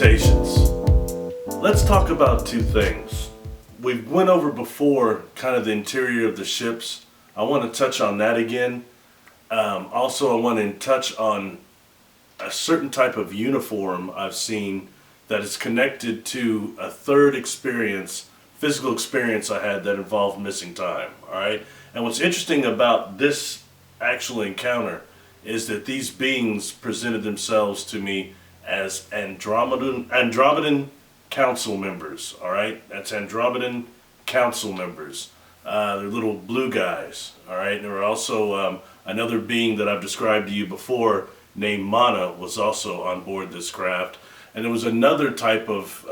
Salutations. Let's talk about two things. We went over before kind of the interior of the ships. I want to touch on that again. Also, I want to touch on a certain type of uniform I've seen that is connected to a third experience, physical experience I had that involved missing time. Alright? And what's interesting about this actual encounter is that these beings presented themselves to me as Andromedean Council Members. Alright? That's Andromedean Council Members. They're little blue guys. Alright? There were also another being that I've described to you before named Mana was also on board this craft. And there was another type of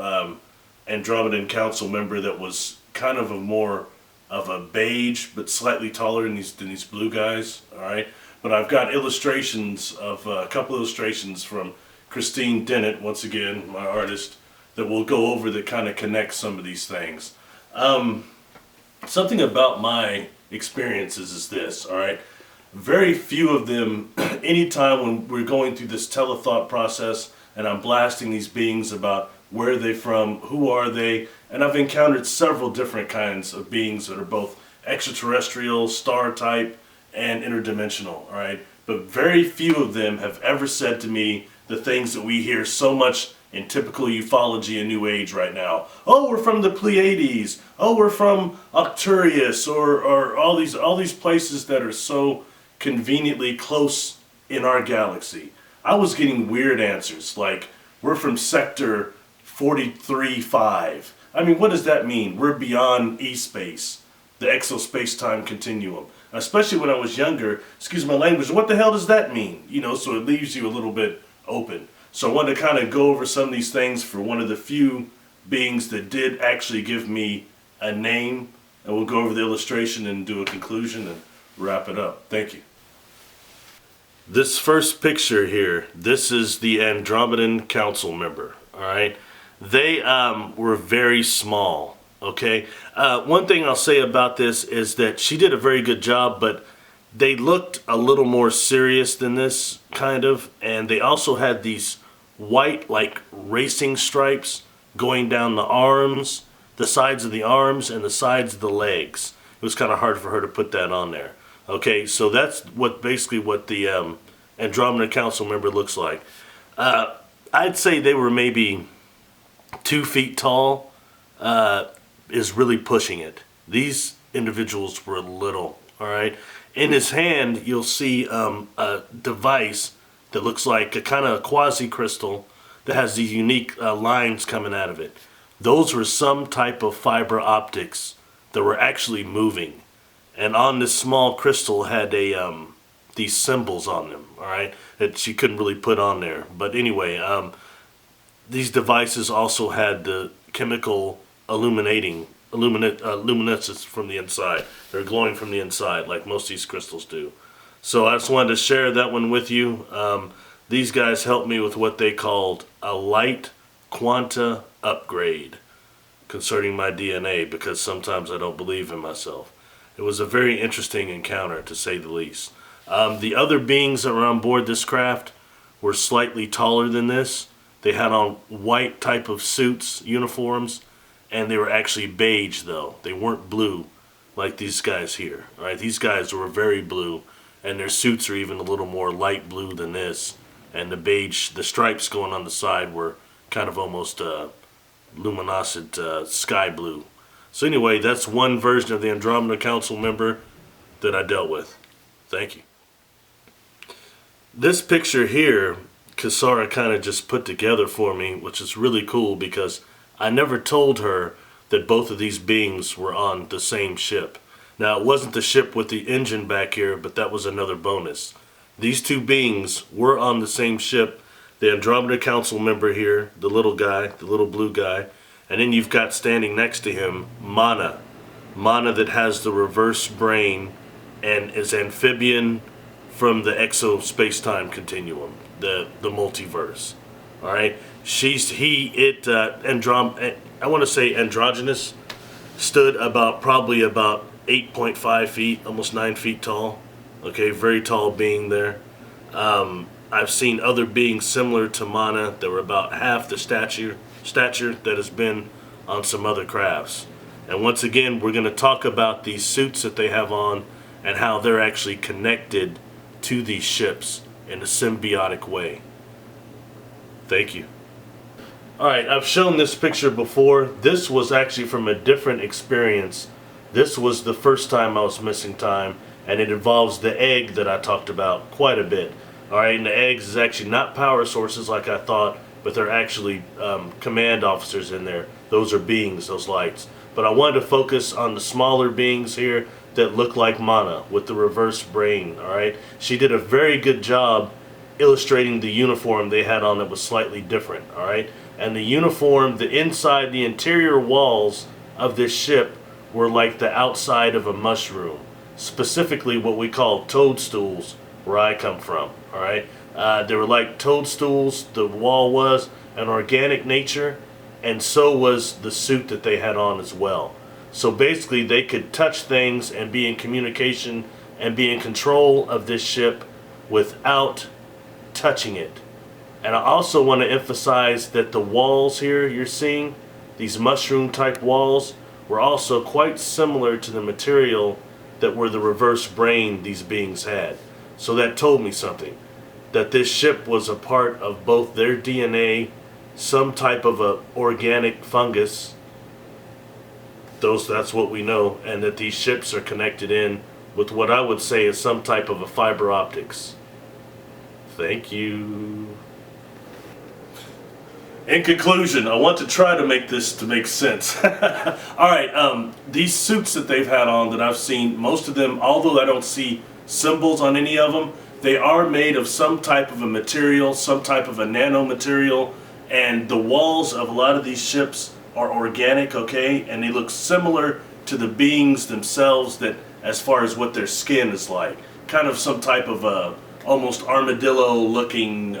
Andromedean Council Member that was kind of a more of a beige but slightly taller than these blue guys. Alright? But I've got illustrations of a couple illustrations from Christine Dennett, once again, my artist, that will go over that kind of connect some of these things. Something about my experiences is this, alright? Very few of them, anytime when we're going through this telethought process and I'm blasting these beings about where are they from, who are they, and I've encountered several different kinds of beings that are both extraterrestrial, star type, and interdimensional, alright? But very few of them have ever said to me the things that we hear so much in typical ufology and New Age right now. Oh, we're from the Pleiades. Oh, we're from Arcturus, or all these places that are so conveniently close in our galaxy. I was getting weird answers like, we're from sector 43-5. I mean, what does that mean? We're beyond E-space, the exospace-time continuum. Especially when I was younger, excuse my language, what the hell does that mean? You know, so it leaves you a little bit open. So I wanted to kind of go over some of these things for one of the few beings that did actually give me a name, and we'll go over the illustration and do a conclusion and wrap it up. Thank you. This first picture here, this is the Andromedean Council Member, alright? They were very small, okay? One thing I'll say about this is that she did a very good job, but they looked a little more serious than this, kind of, and they also had these white, like, racing stripes going down the arms, the sides of the arms, and the sides of the legs. It was kind of hard for her to put that on there. Okay, so that's basically what the Andromeda Council Member looks like. I'd say they were maybe 2 feet tall, is really pushing it. These individuals were little, alright? In his hand, you'll see a device that looks like a kind of quasi-crystal that has these unique lines coming out of it. Those were some type of fiber optics that were actually moving. And on this small crystal had these symbols on them, alright, that she couldn't really put on there. But anyway, these devices also had the chemical luminescence from the inside. They're glowing from the inside like most of these crystals do. So I just wanted to share that one with you. These guys helped me with what they called a light quanta upgrade concerning my DNA, because sometimes I don't believe in myself. It was a very interesting encounter, to say the least. The other beings that were on board this craft were slightly taller than this. They had on white type of suits, uniforms, and they were actually beige though. They weren't blue like these guys here. Alright, these guys were very blue, and their suits are even a little more light blue than this. And the beige, the stripes going on the side were kind of almost luminescent sky blue. So anyway, that's one version of the Andromeda Council Member that I dealt with. Thank you. This picture here, Kasara kind of just put together for me, which is really cool because I never told her that both of these beings were on the same ship. Now, it wasn't the ship with the engine back here, but that was another bonus. These two beings were on the same ship. The Andromeda Council Member here, the little guy, the little blue guy, and then you've got standing next to him, Mana. Mana that has the reverse brain and is amphibian from the exo-space-time continuum, the multiverse. Alright? I want to say androgynous, stood probably about 8.5 feet, almost 9 feet tall. Okay, very tall being there. I've seen other beings similar to Mana that were about half the stature that has been on some other crafts. And once again, we're going to talk about these suits that they have on and how they're actually connected to these ships in a symbiotic way. Thank you. Alright, I've shown this picture before. This was actually from a different experience. This was the first time I was missing time, and it involves the egg that I talked about quite a bit. Alright, and the eggs is actually not power sources like I thought, but they're actually command officers in there. Those are beings, those lights. But I wanted to focus on the smaller beings here that look like Mana with the reverse brain. Alright, she did a very good job illustrating the uniform they had on that was slightly different. Alright, and the uniform, the inside, the interior walls of this ship were like the outside of a mushroom. Specifically what we call toadstools where I come from. Alright, they were like toadstools. The wall was an organic nature, and so was the suit that they had on as well. So basically they could touch things and be in communication and be in control of this ship without touching it. And I also want to emphasize that the walls here you're seeing, these mushroom type walls, were also quite similar to the material that were the reverse brain these beings had. So that told me something, that this ship was a part of both their DNA, some type of a organic fungus, that's what we know, and that these ships are connected in with what I would say is some type of a fiber optics. Thank you. In conclusion, I want to try to make this to make sense. Alright, these suits that they've had on that I've seen, most of them, although I don't see symbols on any of them, they are made of some type of a material, some type of a nanomaterial, and the walls of a lot of these ships are organic, okay, and they look similar to the beings themselves, that as far as what their skin is like. Kind of some type of a almost armadillo looking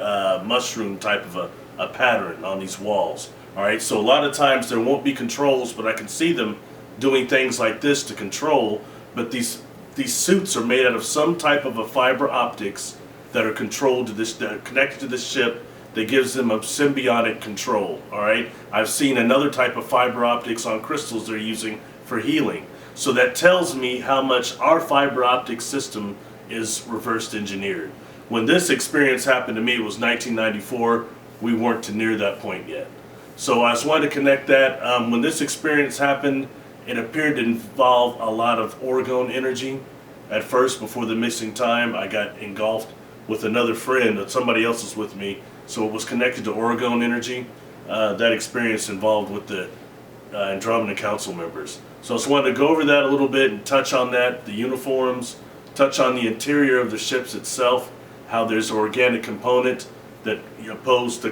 mushroom type of a pattern on these walls. Alright, so a lot of times there won't be controls, but I can see them doing things like this to control, but these suits are made out of some type of a fiber optics that are controlled to this, that are connected to this ship, that gives them a symbiotic control. Alright, I've seen another type of fiber optics on crystals they're using for healing. So that tells me how much our fiber optic system is reversed engineered. When this experience happened to me, it was 1994. We weren't to near that point yet. So I just wanted to connect that. When this experience happened, it appeared to involve a lot of orgone energy. At first, before the missing time, I got engulfed with another friend, that somebody else was with me, so it was connected to orgone energy. That experience involved with the Andromedean Council members. So I just wanted to go over that a little bit and touch on that, the uniforms, touch on the interior of the ships itself, how there's an organic component that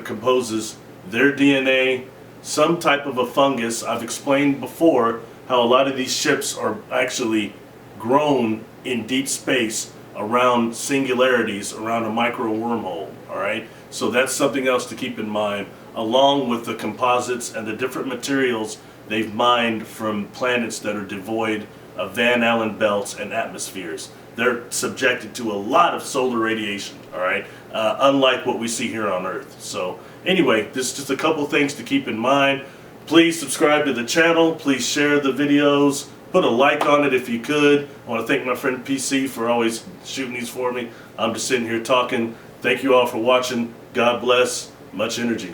composes their DNA, some type of a fungus. I've explained before how a lot of these ships are actually grown in deep space around singularities, around a micro wormhole. Alright, so that's something else to keep in mind, along with the composites and the different materials they've mined from planets that are devoid of Van Allen belts and atmospheres. They're subjected to a lot of solar radiation, alright, unlike what we see here on Earth. So anyway, this is just a couple things to keep in mind. Please subscribe to the channel, please share the videos, put a like on it if you could. I want to thank my friend PC for always shooting these for me. I'm just sitting here talking. Thank you all for watching. God bless. Much energy.